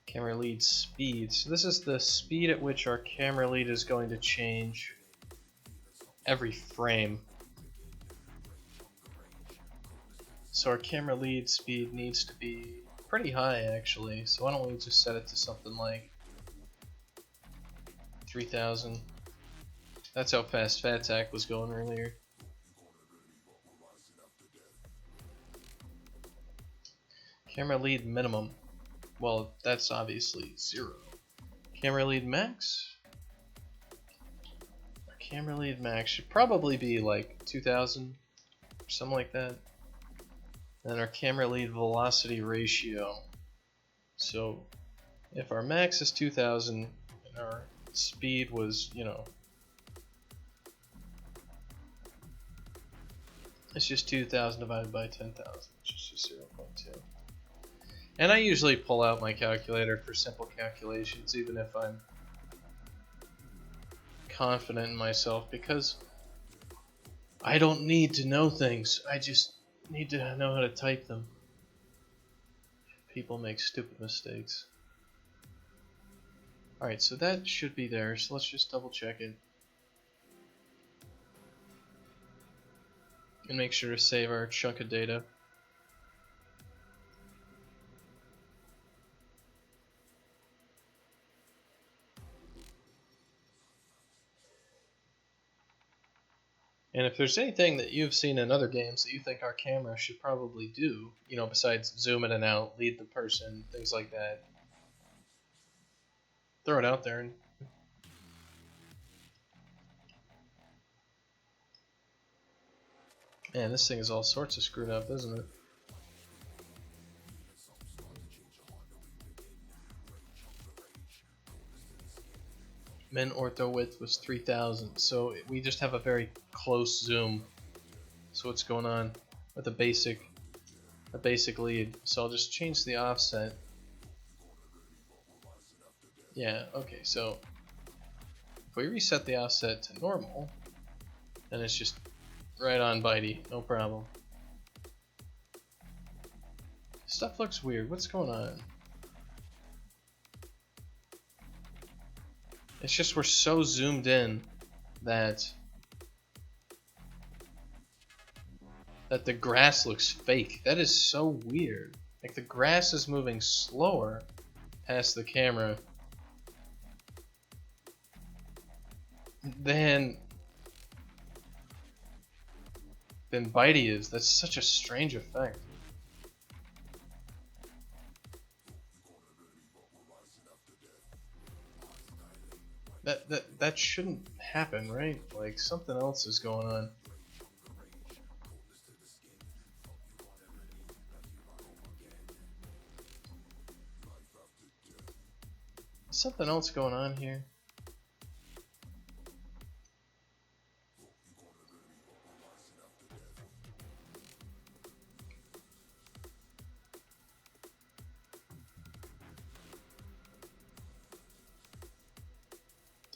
Camera lead speed. So this is the speed at which our camera lead is going to change every frame. So our camera lead speed needs to be pretty high actually. So why don't we just set it to something like 3000. That's how fast FatTac was going earlier. Camera lead minimum. Well, that's obviously 0. Camera lead max? Our camera lead max should probably be like 2000 or something like that. And our camera lead velocity ratio. So if our max is 2000 and our speed was, you know, it's just 2000 divided by 10,000, which is just 0.2. And I usually pull out my calculator for simple calculations, even if I'm confident in myself, because I don't need to know things. I just need to know how to type them. People make stupid mistakes. Alright, so that should be there, so let's just double check it. And make sure to save our chunk of data. And if there's anything that you've seen in other games that you think our camera should probably do, you know, besides zoom in and out, lead the person, things like that, throw it out there. And man, this thing is all sorts of screwed up, isn't it? Min ortho width was 3000, so we just have a very close zoom. So what's going on with a basic lead? So I'll just change the offset. Yeah, okay, so if we reset the offset to normal, then it's just right on bitey, no problem. Stuff looks weird. What's going on? It's just we're so zoomed in that the grass looks fake. That is so weird. Like the grass is moving slower past the camera than bitey is. That's such a strange effect. That shouldn't happen, right? Like something else is going on. Something else going on here.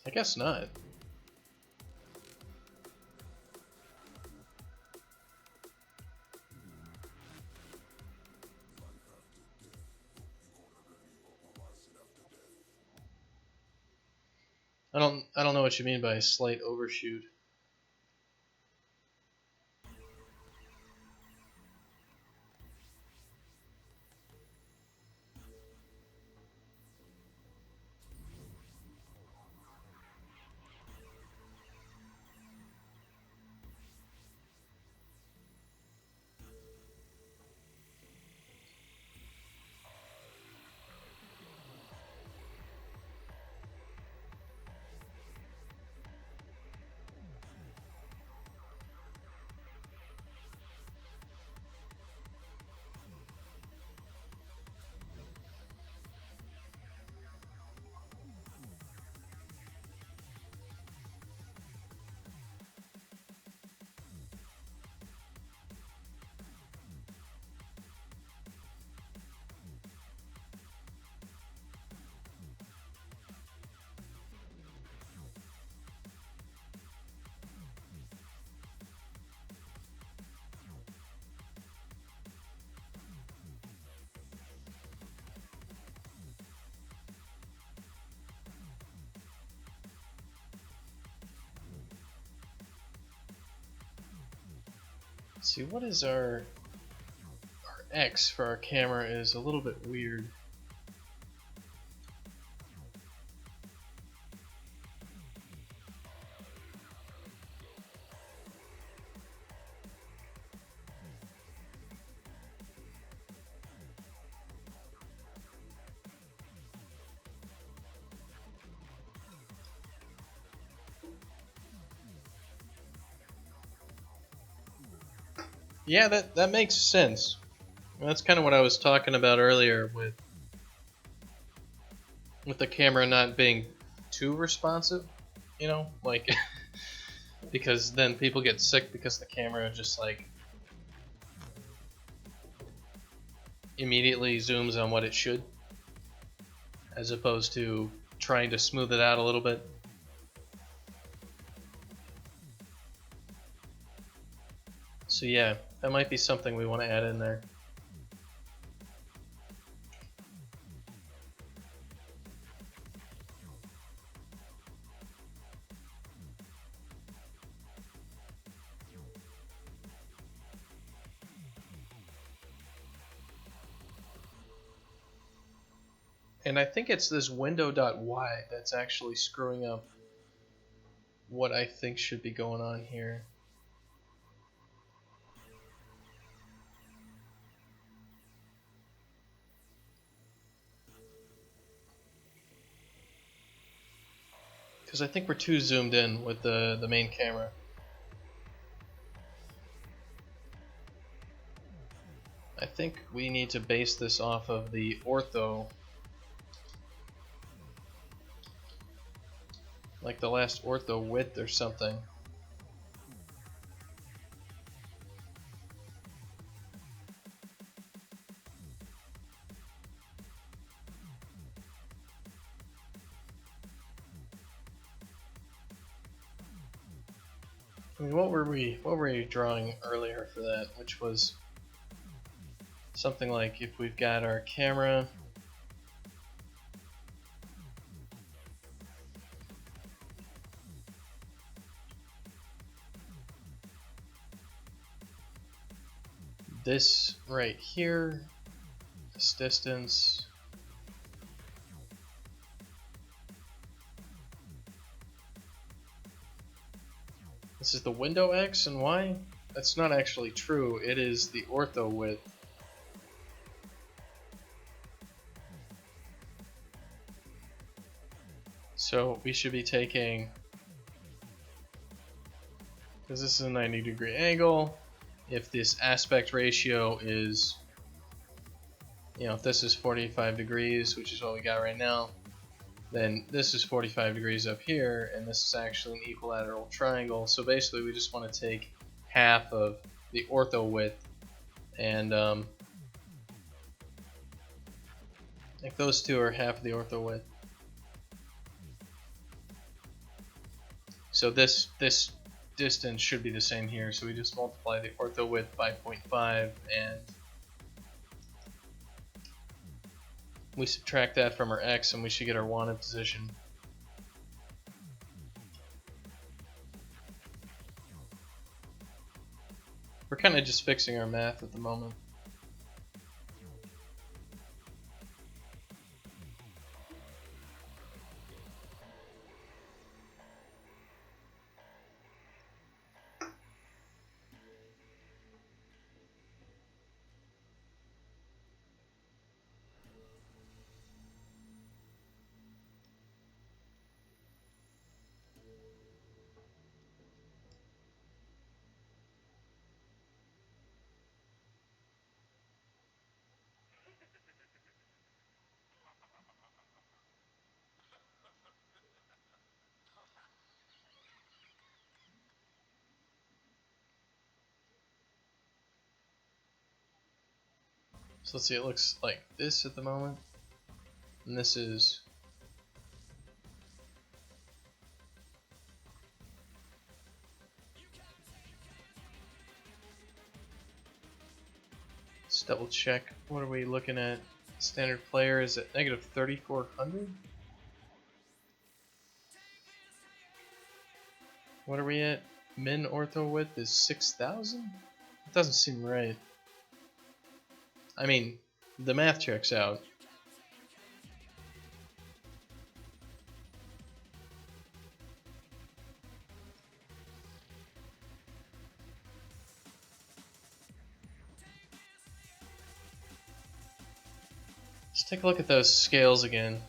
I guess not. I don't know what you mean by a slight overshoot. Let's see, what is our X for our camera is a little bit weird. Yeah, that makes sense. That's kind of what I was talking about earlier with the camera not being too responsive, you know, like because then people get sick because the camera just like immediately zooms on what it should, as opposed to trying to smooth it out a little bit. So yeah, that might be something we want to add in there. And I think it's this window.y that's actually screwing up what I think should be going on here. Because I think we're too zoomed in with the main camera. I think we need to base this off of the ortho, like the last ortho width or something. I mean, what were we drawing earlier for that? Which was something like if we've got our camera, this right here, this distance, this is the window X and Y. That's not actually true. It is the ortho width. So we should be taking, because this is a 90-degree angle, if this aspect ratio is, you know, if this is 45 degrees, which is what we got right now, then this is 45 degrees up here, and this is actually an equilateral triangle. So basically we just want to take half of the ortho width, and like those two are half of the ortho width. So this distance should be the same here, so we just multiply the ortho width by 0.5 and we subtract that from our X and we should get our wanted position. We're kind of just fixing our math at the moment. So let's see, it looks like this at the moment, and this is let's double check. What are we looking at? Standard player is at negative 3400. What are we at? Min ortho width is 6000. Doesn't seem right. I mean, the math checks out. Let's take a look at those scales again.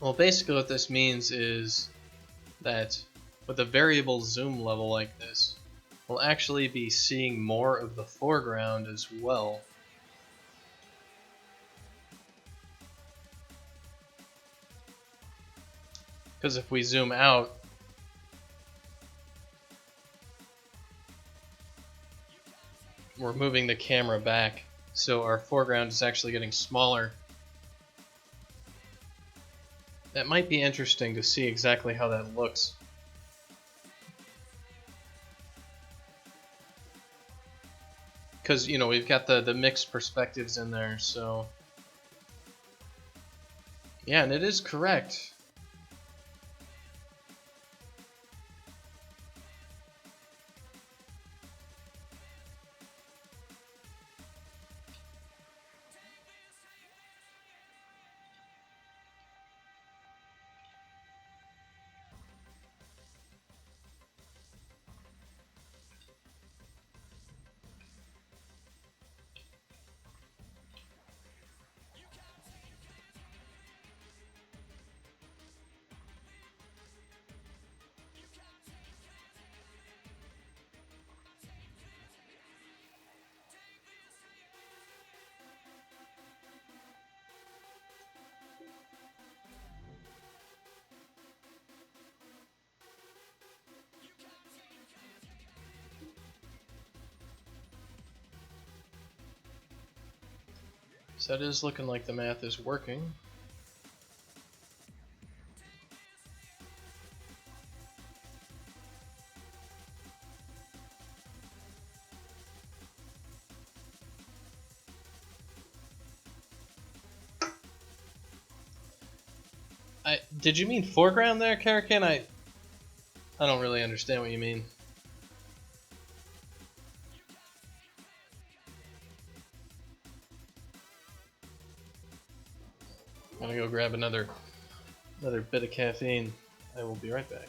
Well, basically what this means is that with a variable zoom level like this, we'll actually be seeing more of the foreground as well. Because if we zoom out, we're moving the camera back, so our foreground is actually getting smaller. That might be interesting to see exactly how that looks. Because, you know, we've got the mixed perspectives in there, so... Yeah, and it is correct. So that is looking like the math is working. Did you mean foreground there, Karakin? I don't really understand what you mean. I'm gonna go grab another bit of caffeine. I will be right back.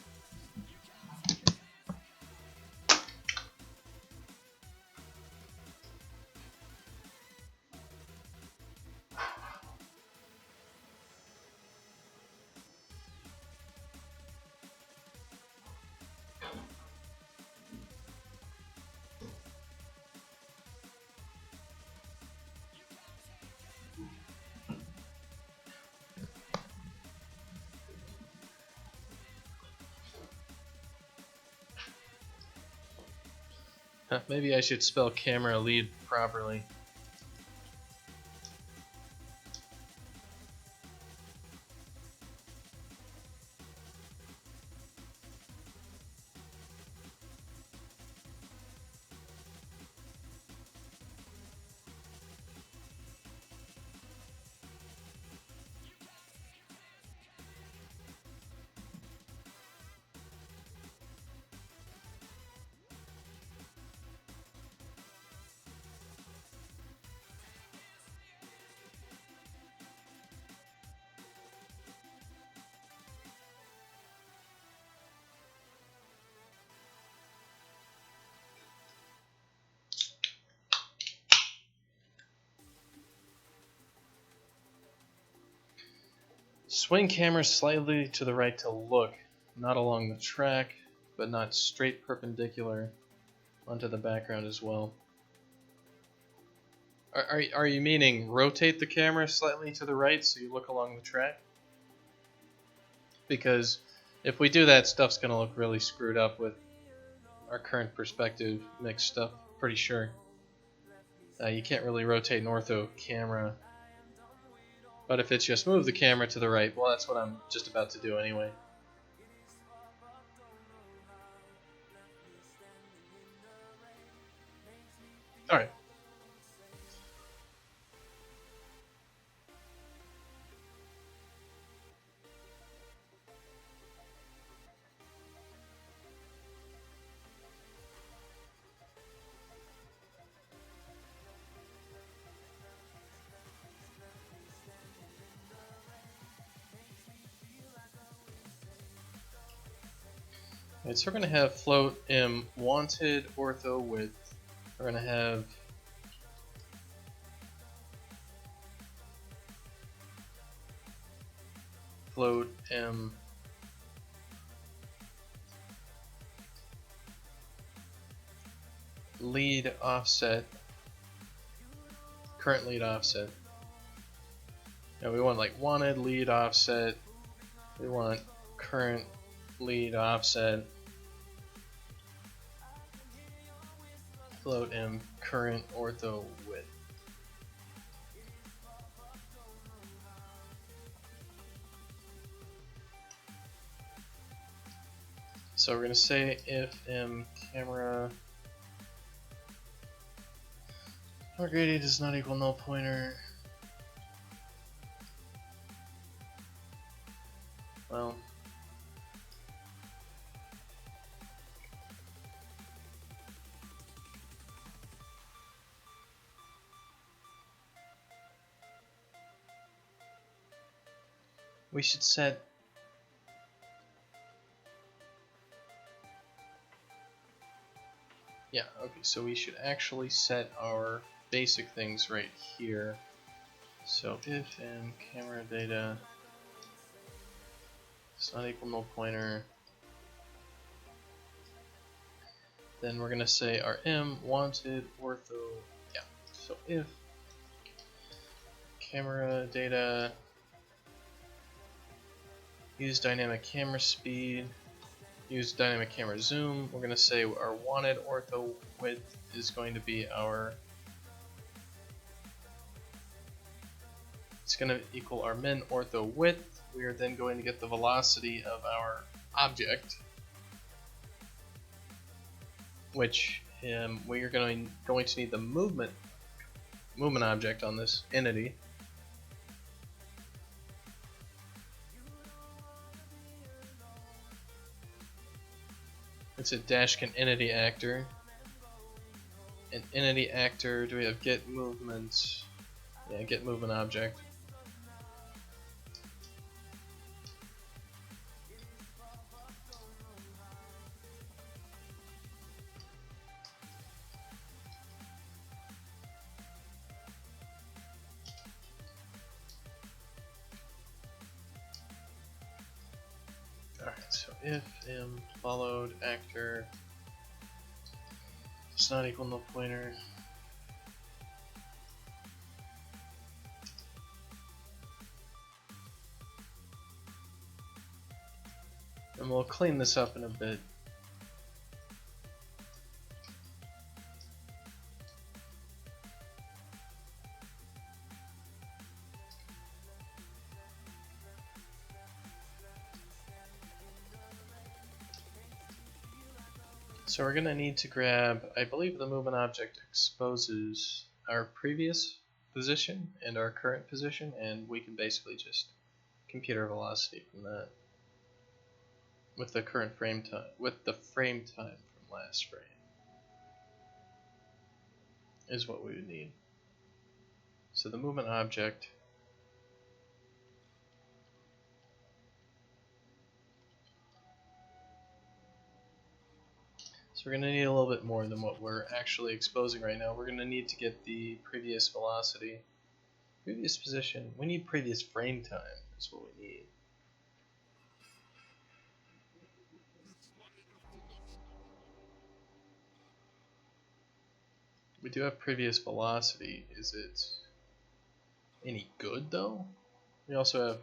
Maybe I should spell camera lead properly. Swing camera slightly to the right to look, not along the track, but not straight perpendicular onto the background as well. Are you meaning rotate the camera slightly to the right so you look along the track? Because if we do that, stuff's going to look really screwed up with our current perspective mixed up, pretty sure. You can't really rotate an ortho camera. But if it's just move the camera to the right, well, that's what I'm just about to do anyway. Alright. Alright, so we're going to have float M wanted ortho width. We're going to have float M lead offset, current lead offset. Now we want like wanted lead offset, we want current lead offset, float M current ortho width. So we're going to say if M camera gradient does not equal null pointer. Well, we should set okay, so we should actually set our basic things right here. So if M camera data does not equal null pointer, then we're gonna say our M wanted ortho, so if camera data use dynamic camera speed, use dynamic camera zoom, we're gonna say our wanted ortho width is going to be it's gonna equal our min ortho width. We are then going to get the velocity of our object, which we are going to need the movement object on this entity. It's a Dashkin entity actor. An entity actor, do we have get movement? Yeah, get movement object. Alright, so if M followed actor does not equal null pointer, and we'll clean this up in a bit. So we're going to need to grab, I believe the movement object exposes our previous position and our current position, and we can basically just compute our velocity from that with the current frame time, with the frame time from last frame is what we would need. So the movement object we're going to need a little bit more than what we're actually exposing right now. We're going to need to get the previous velocity, previous position. We need previous frame time That's what we need. We do have previous velocity. Is it any good though? We also have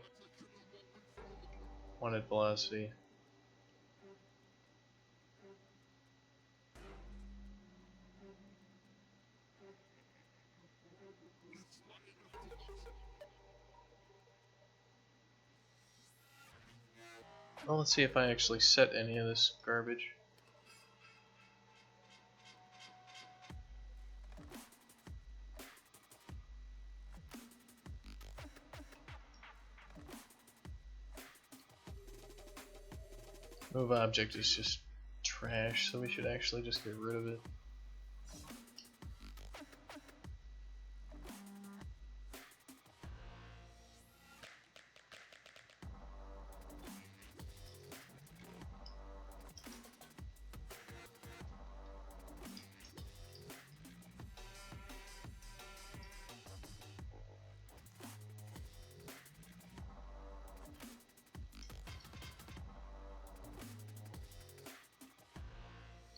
wanted velocity. Well, let's see if I actually set any of this garbage. Move object is just trash, so we should actually just get rid of it.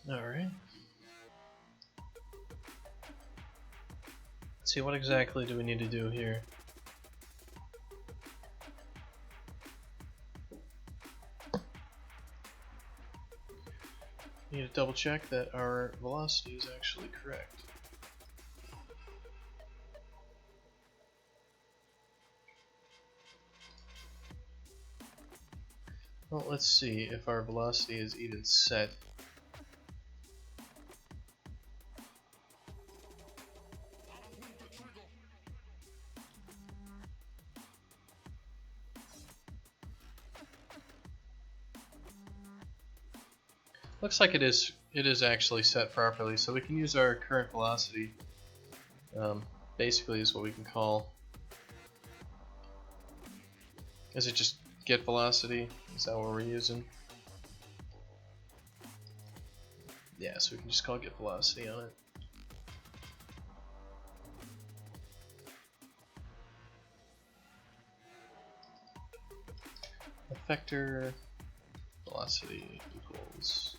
Alright. Let's see, what exactly do we need to do here? We need to double check that our velocity is actually correct. Well, let's see if our velocity is even set. Looks like it is actually set properly, so we can use our current velocity. Basically is what we can call. Is it just get velocity? Is that what we're using? Yeah, so we can just call get velocity on it. Effector velocity equals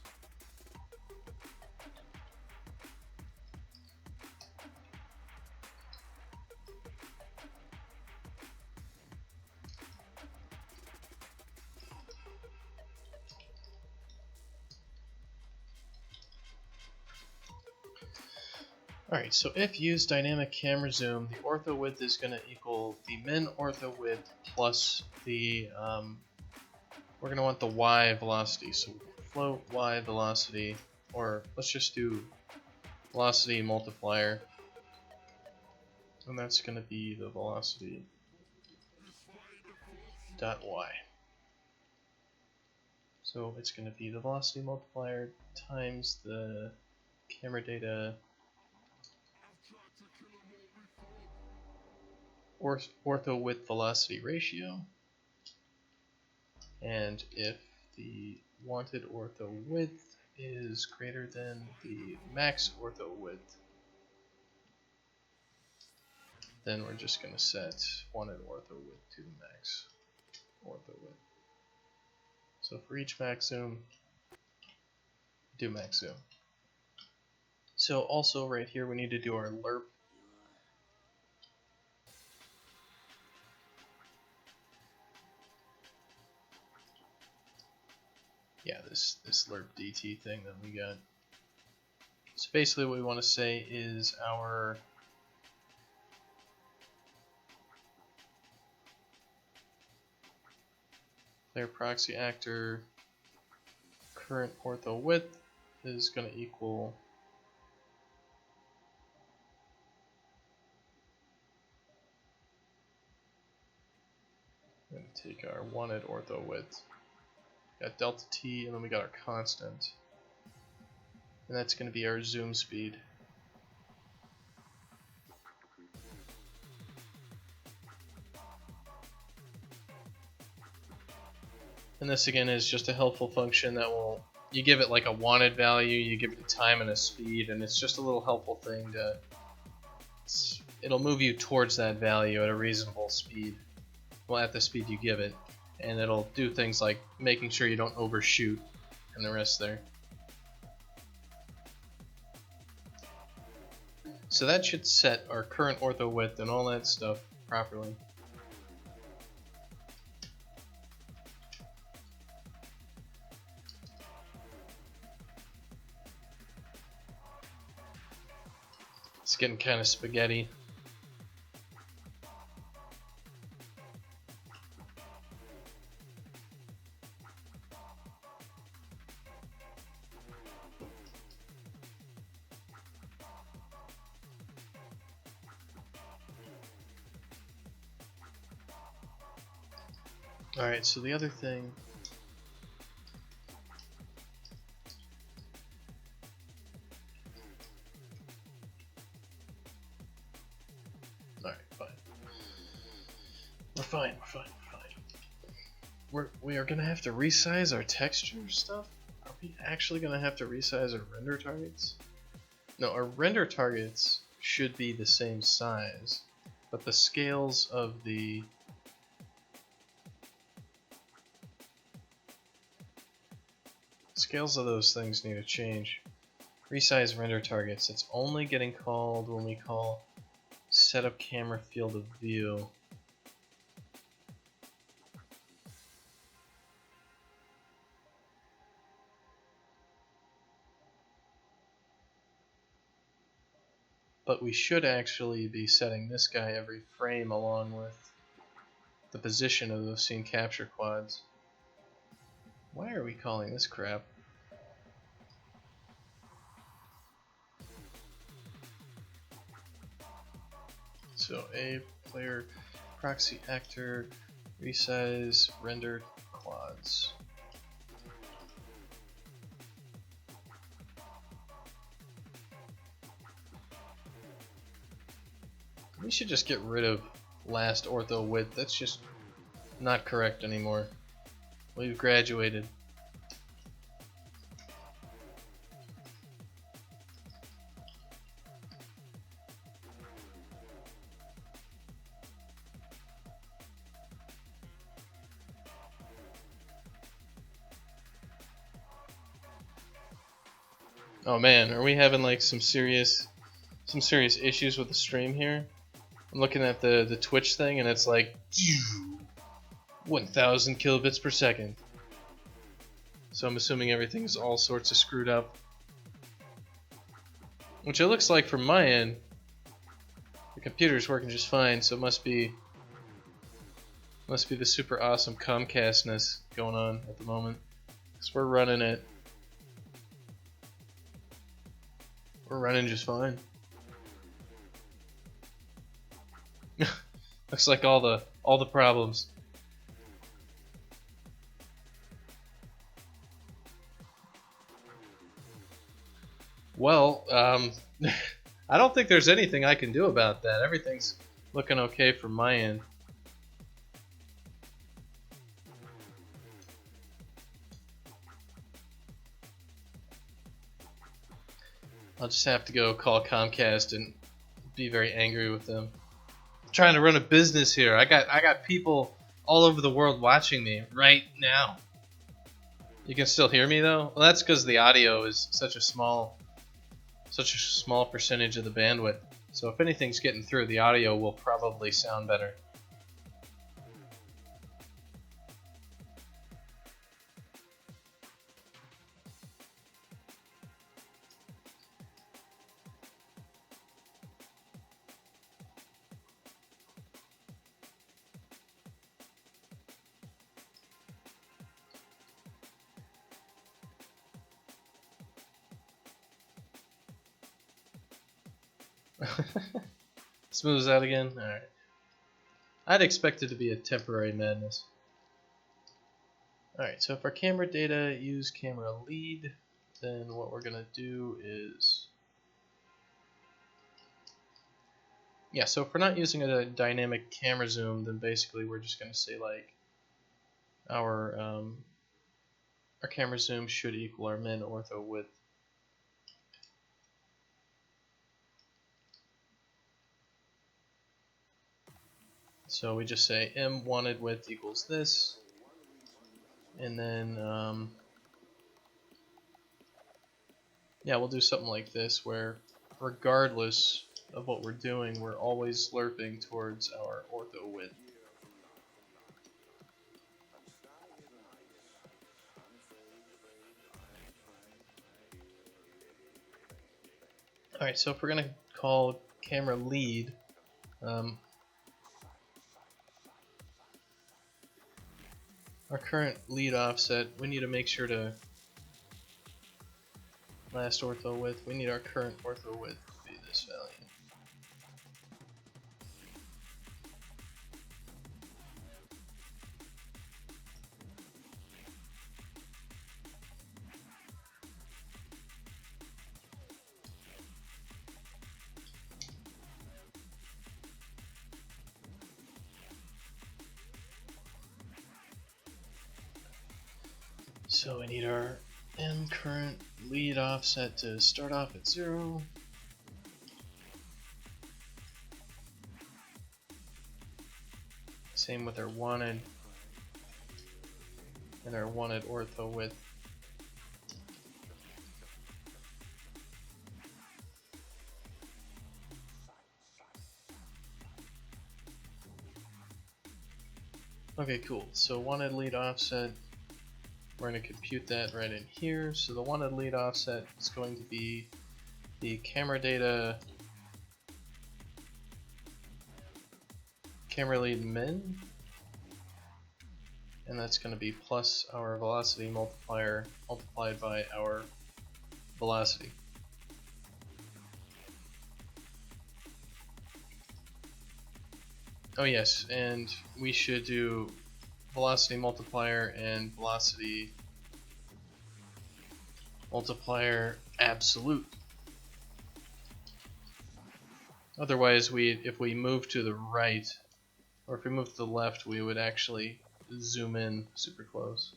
alright, so if use dynamic camera zoom, the ortho width is going to equal the min ortho width plus the, we're going to want the y velocity, so float y velocity, or let's just do velocity multiplier, and that's going to be the velocity dot y. So it's going to be the velocity multiplier times the camera data ortho width velocity ratio, and if the wanted ortho width is greater than the max ortho width, then we're just going to set wanted ortho width to the max ortho width. So for each max zoom, do max zoom. So also right here we need to do our lerp. Yeah, this lerp dt thing that we got. So basically what we want to say is our player proxy actor current ortho width is going to equal we're going to take our wanted ortho width, got delta t, and then we got our constant, and that's going to be our zoom speed. And this again is just a helpful function that will, you give it like a wanted value, you give it a time and a speed, and it's just a little helpful thing to, it'll move you towards that value at a reasonable speed. well, at the speed you give it, and it'll do things like making sure you don't overshoot and the rest there. So that should set our current ortho width and all that stuff properly. It's getting kind of spaghetti. Alright, so the other thing... Alright, fine. We're fine. We are going to have to resize our texture stuff? Are we actually going to have to resize our render targets? No, our render targets should be the same size, but the scales of the... Scales of those things need to change. Resize render targets. It's only getting called when we call setup camera field of view. But we should actually be setting this guy every frame along with the position of those scene capture quads. Why are we calling this crap? So a player proxy actor resize render quads. We should just get rid of last ortho width. That's just not correct anymore. We've graduated. Oh man, are we having like some serious issues with the stream here? I'm looking at the Twitch thing and it's like 1,000 kilobits per second. So I'm assuming everything's all sorts of screwed up. Which it looks like from my end, the computer's working just fine, so it must be the super awesome Comcastness going on at the moment. Because we're running just fine. Looks like all the problems. Well, I don't think there's anything I can do about that. Everything's looking okay from my end. I'll just have to go call Comcast and be very angry with them. I'm trying to run a business here. I got people all over the world watching me right now. You can still hear me though? Well, that's because the audio is such a small percentage of the bandwidth. So if anything's getting through, the audio will probably sound better. Smooths out again? Alright. I'd expect it to be a temporary madness. Alright, so if our camera data use camera lead, then what we're going to do is... Yeah, so if we're not using a dynamic camera zoom, then basically we're just going to say like our camera zoom should equal our min ortho width. So we just say m wanted width equals this, and then yeah, we'll do something like this where regardless of what we're doing, we're always slurping towards our ortho width. Alright, so if we're going to call camera lead, our current lead offset, we need to make sure to last ortho width, we need our current ortho width to be this value. So we need our M current lead offset to start off at 0. Same with our wanted and our wanted ortho width. Okay, cool. So wanted lead offset, we're going to compute that right in here. So the wanted lead offset is going to be the camera data camera lead min, and that's going to be plus our velocity multiplier multiplied by our velocity. Oh yes, and we should do velocity multiplier and velocity multiplier absolute. Otherwise, if we move to the right, or if we move to the left, we would actually zoom in super close,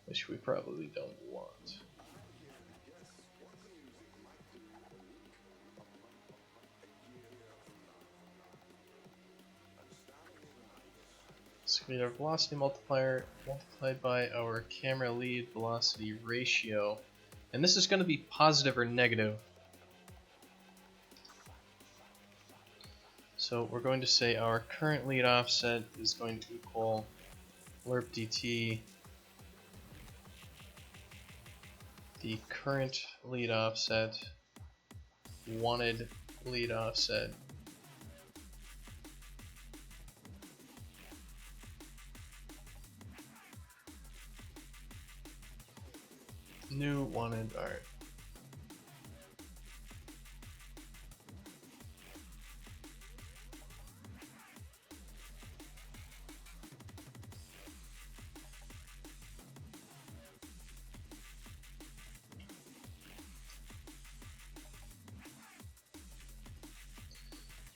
which we probably don't want. So we need our velocity multiplier multiplied by our camera lead velocity ratio, and this is going to be positive or negative. So we're going to say our current lead offset is going to equal lerp dt, the current lead offset, wanted lead offset, new wanted, alright.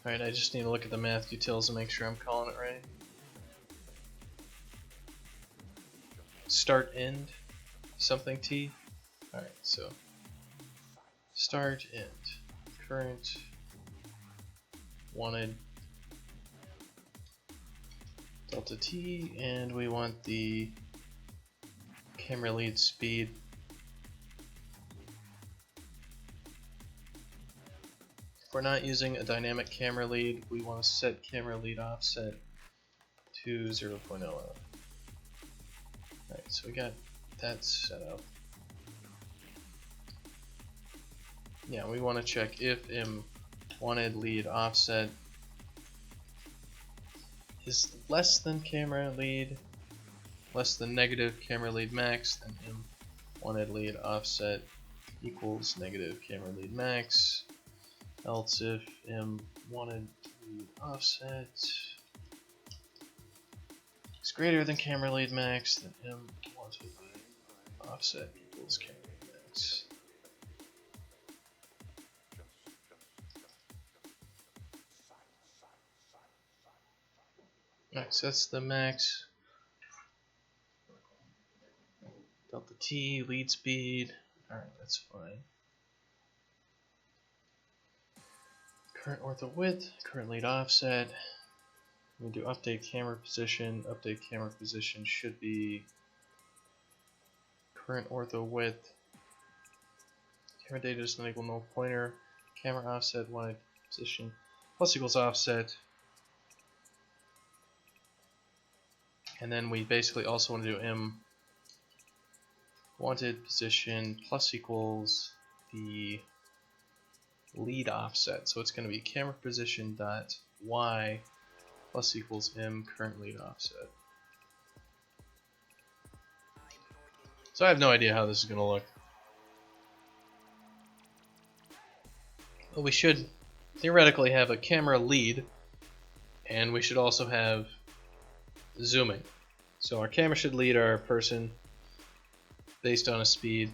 Alright, I just need to look at the math details and make sure I'm calling it right. Start end something t. Alright, so start end current wanted delta t, and we want the camera lead speed. If we're not using a dynamic camera lead, we want to set camera lead offset to 0.00. Alright, so we got that set up. Yeah, we want to check if m wanted lead offset is less than camera lead, less than negative camera lead max, then m wanted lead offset equals negative camera lead max. Else if m wanted lead offset is greater than camera lead max, then m wanted lead offset equals camera lead max. Alright, so that's the max. Delta T, lead speed. Alright, that's fine. Current ortho width, current lead offset. We do update camera position. Update camera position should be current ortho width. Camera data does not equal null pointer. Camera offset y position plus equals offset. And then we basically also want to do m wanted position plus equals the lead offset. So it's going to be camera position dot y plus equals m current lead offset. So I have no idea how this is going to look. But we should theoretically have a camera lead, and we should also have zooming. So our camera should lead our person based on a speed.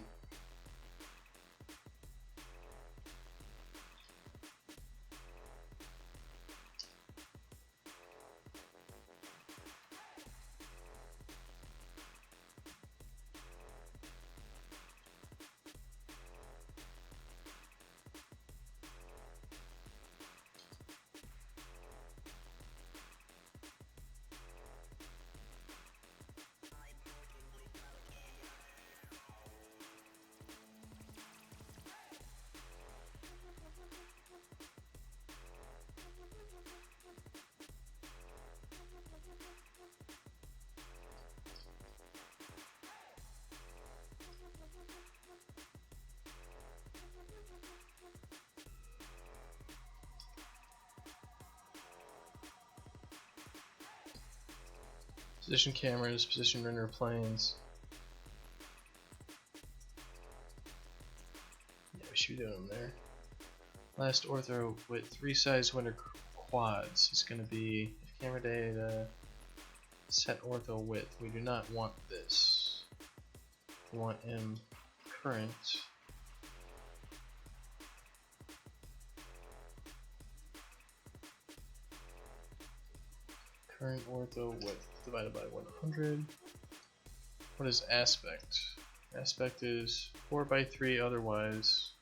Position cameras, position render planes. Yeah, we should do them there. Last ortho with resize window quads is going to be if camera data set ortho width. We do not want this. We want m current. Current ortho width divided by 100. What is aspect? Aspect is 4:3 otherwise.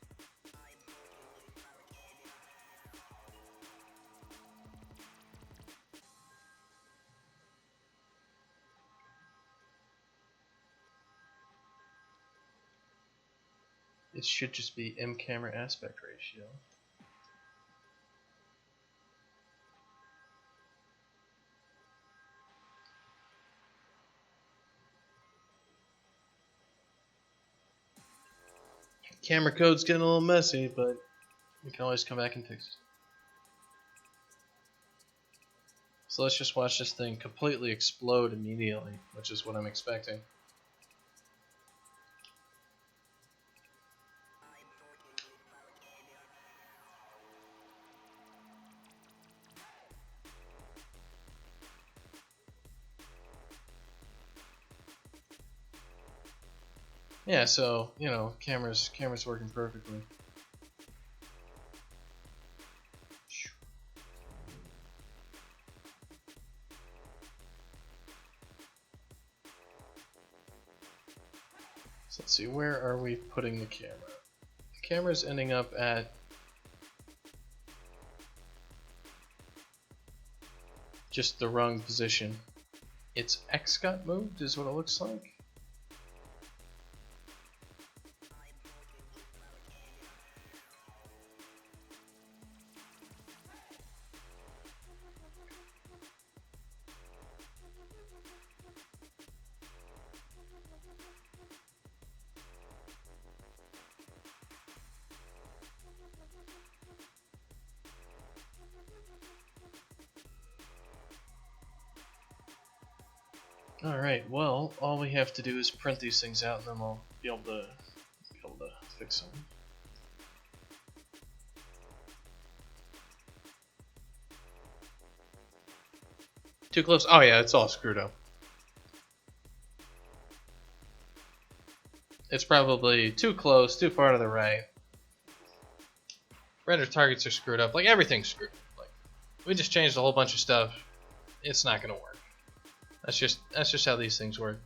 It should just be M camera aspect ratio. Camera code's getting a little messy, but we can always come back and fix it. So let's just watch this thing completely explode immediately, which is what I'm expecting. Yeah, so, you know, camera's working perfectly. So let's see, where are we putting the camera? The camera's ending up at just the wrong position. Its X got moved is what it looks like. Alright, well, all we have to do is print these things out and then we'll be able to fix them. Too close? Oh yeah, it's all screwed up. It's probably too close, too far to the right. Render targets are screwed up. Like, everything's screwed up. Like, we just changed a whole bunch of stuff. It's not gonna work. That's just how these things work.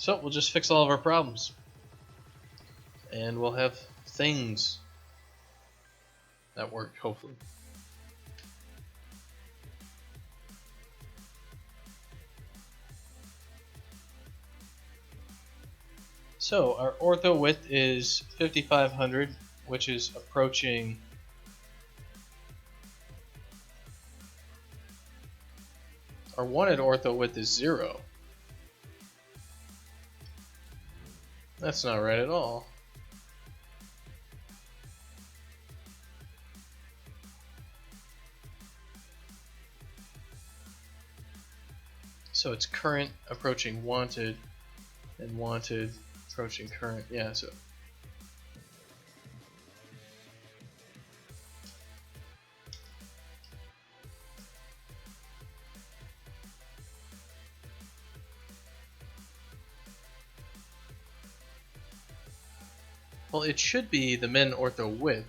So we'll just fix all of our problems. And we'll have things that work, hopefully. So our ortho width is 5500, which is approaching our wanted ortho width is 0. That's not right at all. So it's current approaching wanted, and wanted approaching current. Yeah, so well, it should be the min ortho width.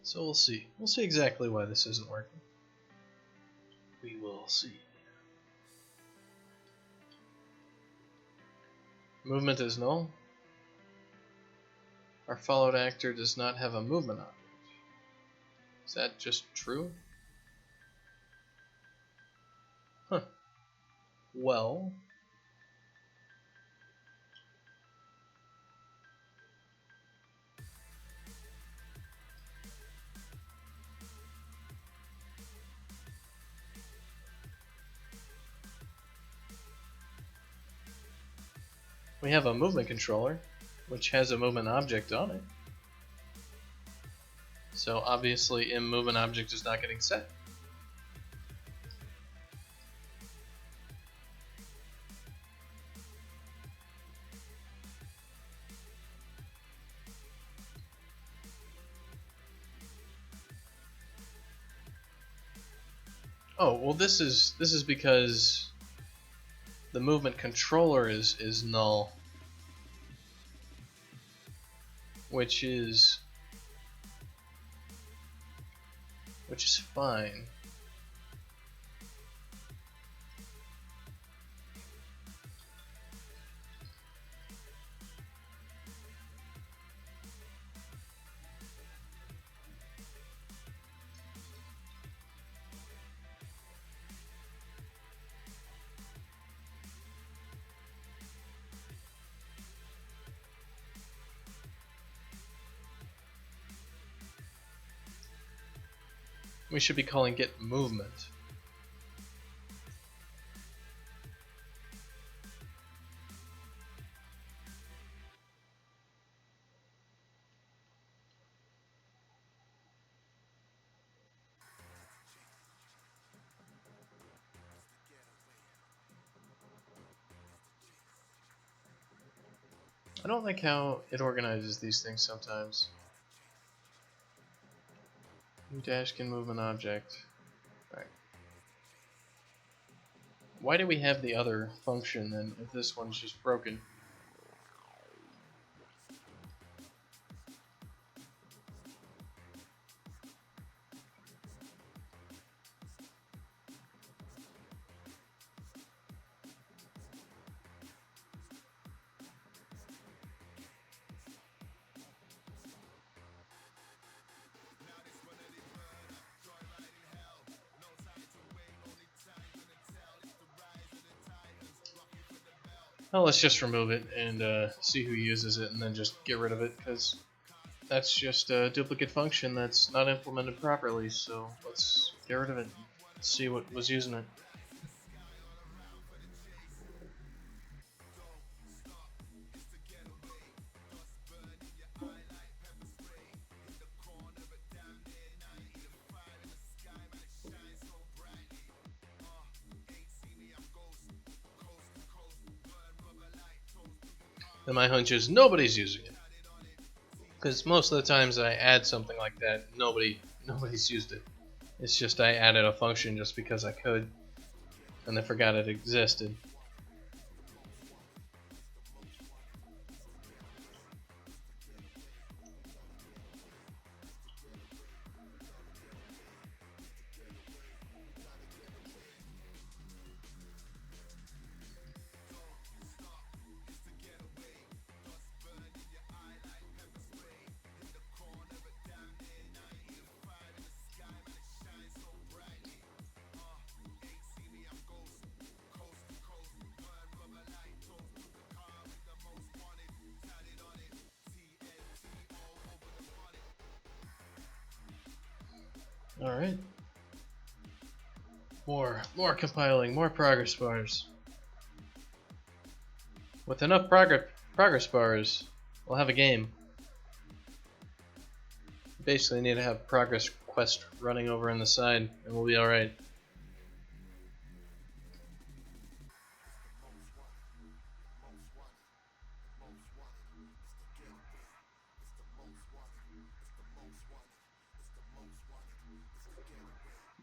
So we'll see. We'll see exactly why this isn't working. We will see. Movement is null. Our followed actor does not have a movement object. Is that just true? Huh. Well, we have a movement controller, which has a movement object on it. So obviously, movement object is not getting set. Oh well, this is because the movement controller is null, which is fine. We should be calling get movement. I don't like how it organizes these things sometimes. New Dashkin movement object. Alright. Why do we have the other function then if this one's just broken? Well, let's just remove it and see who uses it and then just get rid of it, because that's just a duplicate function that's not implemented properly, so let's get rid of it and see what was using it. And my hunch is nobody's using it. Because most of the times I add something like that, nobody's used it. It's just I added a function just because I could, and I forgot it existed. Alright. More compiling, more progress bars. With enough progress bars, we'll have a game. Basically need to have progress quest running over on the side, and we'll be alright.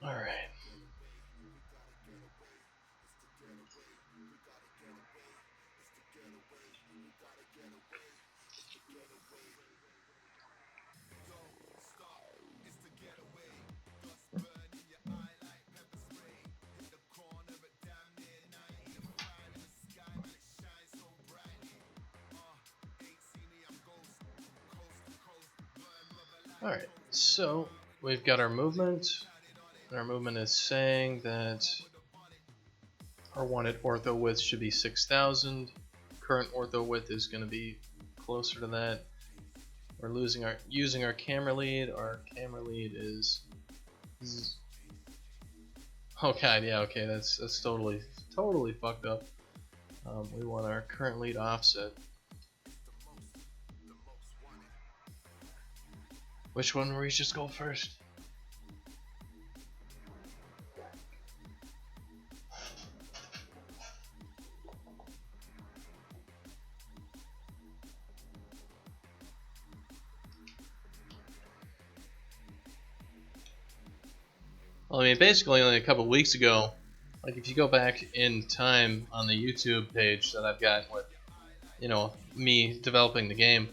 Alright. Alright, so we've got our movement. Our movement is saying that our wanted ortho width should be 6,000. Current ortho width is going to be closer to that. We're using our camera lead. Our camera lead is. Oh god, yeah, okay, that's totally fucked up. We want our current lead offset. Which one will we just go first? Well, I mean, basically only a couple weeks ago, like if you go back in time on the YouTube page that I've got with, me developing the game,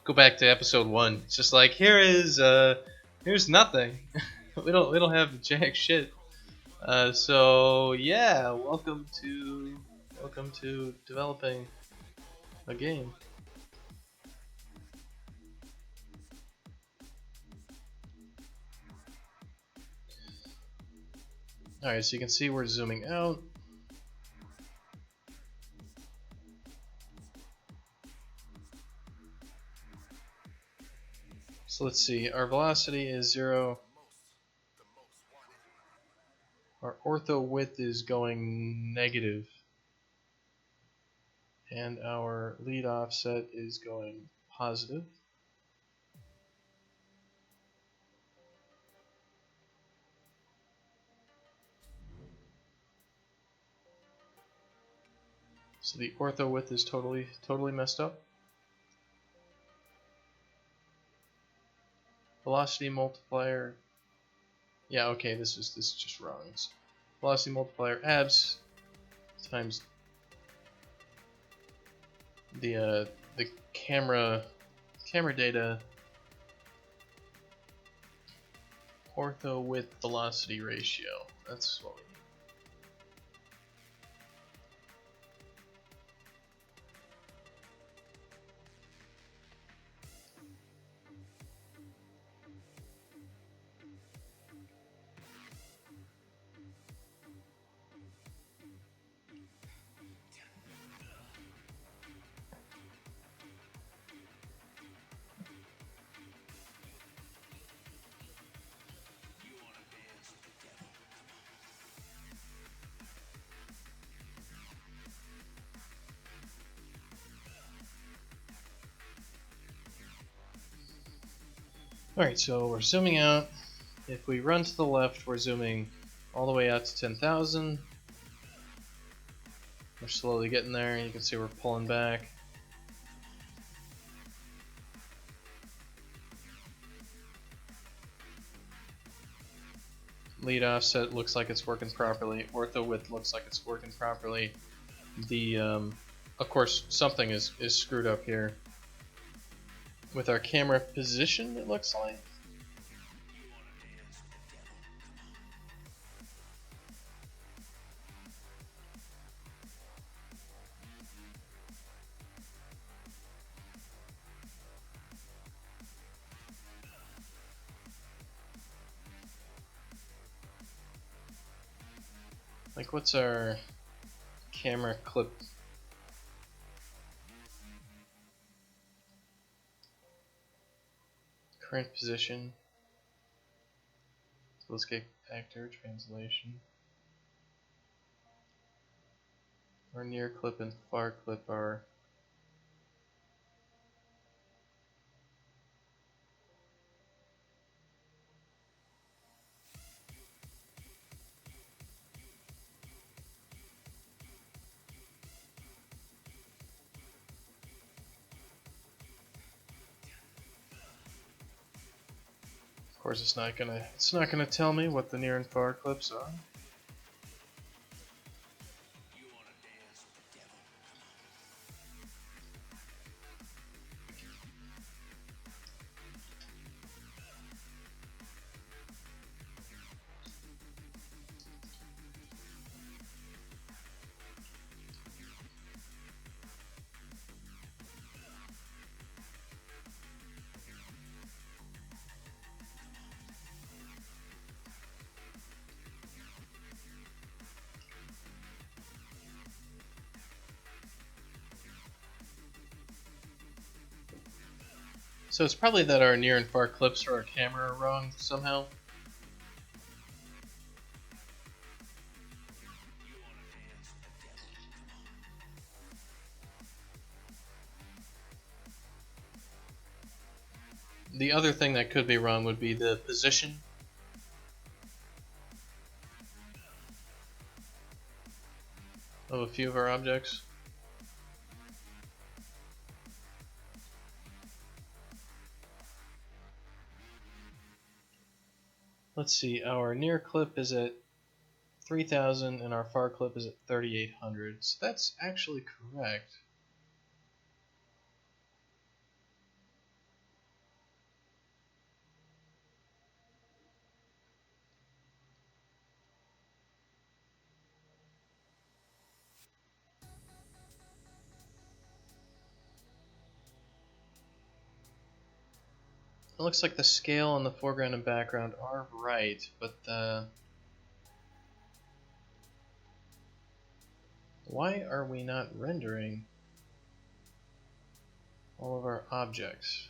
go back to episode 1. It's just like here's nothing. we don't have jack shit. So yeah, welcome to developing a game. Alright, so you can see we're zooming out. So let's see, our velocity is 0. Our ortho width is going negative. And our lead offset is going positive. So the ortho width is totally messed up. Velocity multiplier. Yeah, okay, this is just wrong. It's velocity multiplier abs times the camera data ortho width velocity ratio. That's what we need. Alright, so we're zooming out. If we run to the left, we're zooming all the way out to 10,000. We're slowly getting there. You can see we're pulling back. Lead offset looks like it's working properly. Ortho width looks like it's working properly. The of course, something is screwed up here with our camera position. It looks like. Like, what's our camera clip? Current position. So let's get actor translation. Our near clip and far clip are. Of course, it's not gonna tell me what the near and far clips are. So it's probably that our near and far clips for our camera are wrong somehow. The other thing that could be wrong would be the position. Of a few of our objects. Let's see, our near clip is at 3000 and our far clip is at 3800. So that's actually correct. It looks like the scale on the foreground and background are right, but why are we not rendering all of our objects?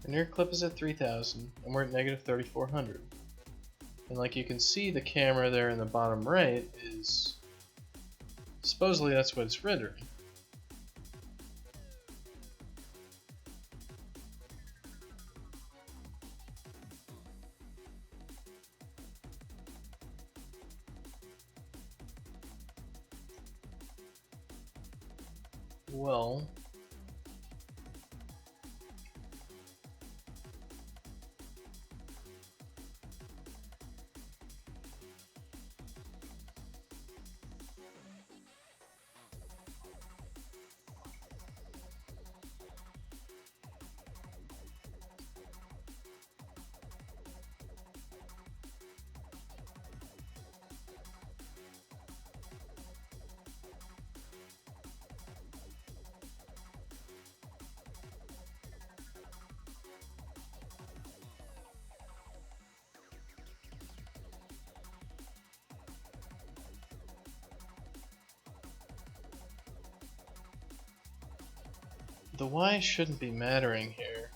The near clip is at 3000 and we're at negative 3400. And like you can see, the camera there in the bottom right is supposedly that's what it's rendering. Well, the Y shouldn't be mattering here.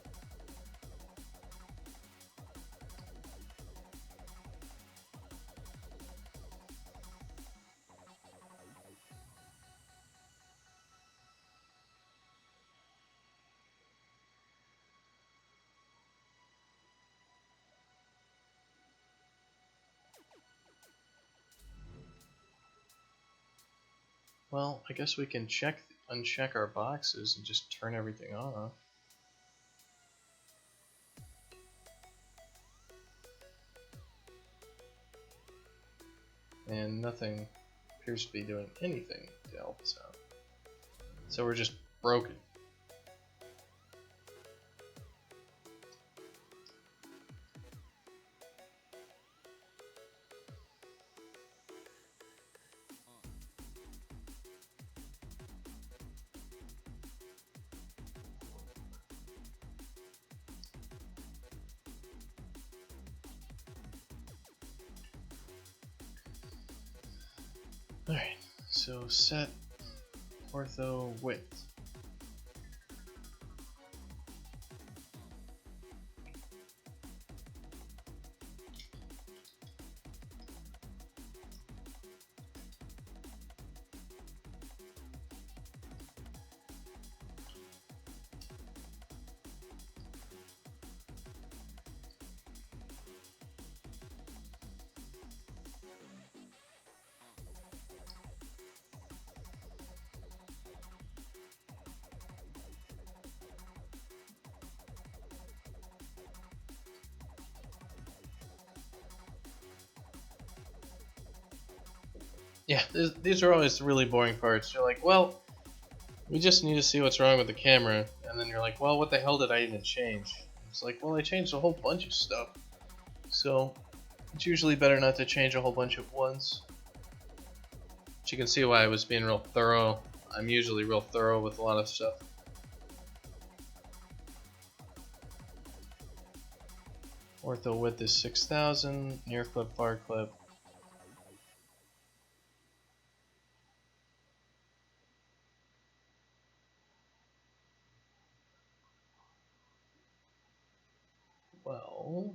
Well, I guess we can uncheck our boxes and just turn everything off. And nothing appears to be doing anything to help us out. So we're just broken. Alright, so set ortho width. Yeah, these are always the really boring parts. You're like, well, we just need to see what's wrong with the camera. And then you're like, well, what the hell did I even change? It's like, well, I changed a whole bunch of stuff. So it's usually better not to change a whole bunch at once. But you can see why I was being real thorough. I'm usually real thorough with a lot of stuff. Ortho width is 6000, near clip, far clip. Well,